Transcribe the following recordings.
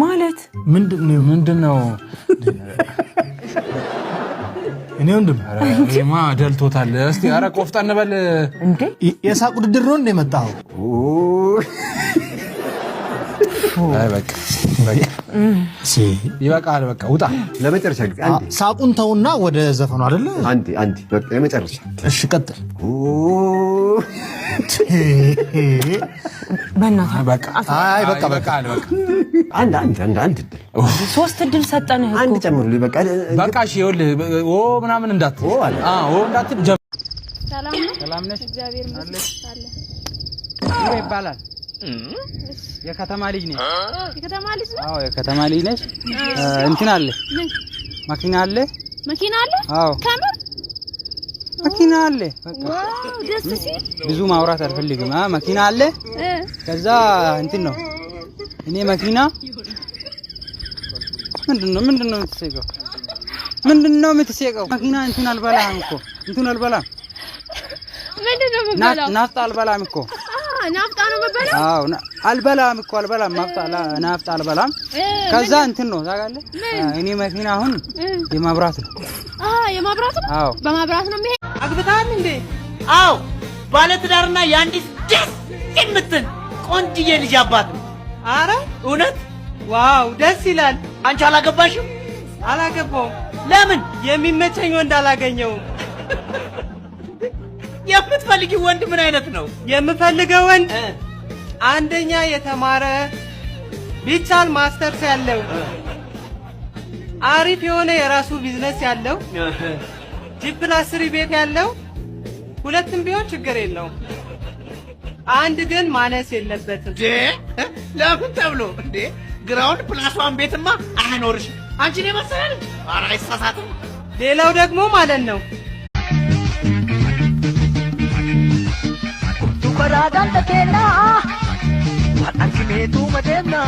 ማለት ምንድነው እኔ ወንድም እማ ደልቶታል እስቲ አረ ቆፍጣን በል እንዴ የሳቅ ውድድር ነው እንደ መጣው አይ በቃ ይበቃል በቃ ውጣ ለመጨረሻ ጊዜ አንዴ ሳቁን ተውና ወደ ዘፈኑ አይደለ አንዴ በቃ ለመጨረሻ እሺ ቀጥል በእናትህ በቃ አይ በቃ አንድ ሶስት እድል ሰጠንህ እኮ አንድ ጨምሩልኝ በቃ እሺ ይኸውልህ ምናምን እንዳት እንዳትል ሰላም ነሽ እግዚአብሔር ይመስገን አለ ይባላል የከተማ ልጅ ነኝ የከተማ ልጅ ነው አዎ የከተማ ልጅ ነሽ እንትን አለ መኪና አለ አዎ ከመር መኪና አለ በቃ ዋው ደስ ሲል ብዙ ማውራት አልፈልግም መኪና አለ ከዛ እንትን ነው እኔ መኪና ምንድነው የምትሰቀው መኪና እንትን አልበላም እኮ ምንድነው የምበላው ናፍጣ አልበላም እኮ ናፍጣ ነው የምበላው አዎ አልበላም ናፍጣ አልበላም ከዛ እንትን ነው ታውቃለህ እኔ መኪና አሁን የማብራት ነው የማብራት ነው አዎ በማብራት ነው የሚሄድ አግብታል እንዴ አዎ ባለ ትዳርና ያንዲስ ደስ የምትል ቆንጅዬ ልጅ አባት ነው አረ እውነት ዋው ደስ ይላል አንቺ አላገባሽም አላገባው ለምን የሚመቸኝ ወንድ አላገኘው የምትፈልጊው ወንድ ምን አይነት ነው የምፈልገው ወንድ አንደኛ የተማረ ቢቻል ማስተርስ ያለው አሪፍ የሆነ የራሱ ቢዝነስ ያለው ጂፕላስ 3 ቤት ያለው ሁለቱም ቢሆን ችግር የለውም አንድ ግን ማነስ የለበትም ለምን ተብሎ እንዴ ግራውንድ ፕላስ 1 ቤትማ አይኖርሽ አንቺ ነው መሰለኝ ኧረ አይሳሳትም ሌላው ደግሞ ማለት ነው Kuragan takena Watan kimetu madena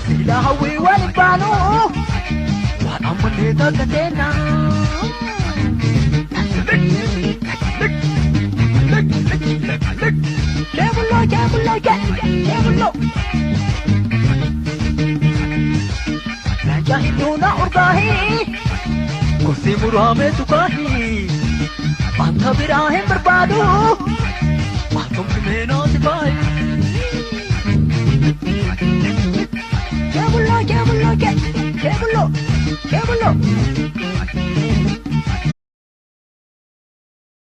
Sila hawi walibano Watan maneta takena Kebulo Raja hiduna urgahi Kursi murame tukahi Anta birahe berbadu Matum kimena sipai Kebulo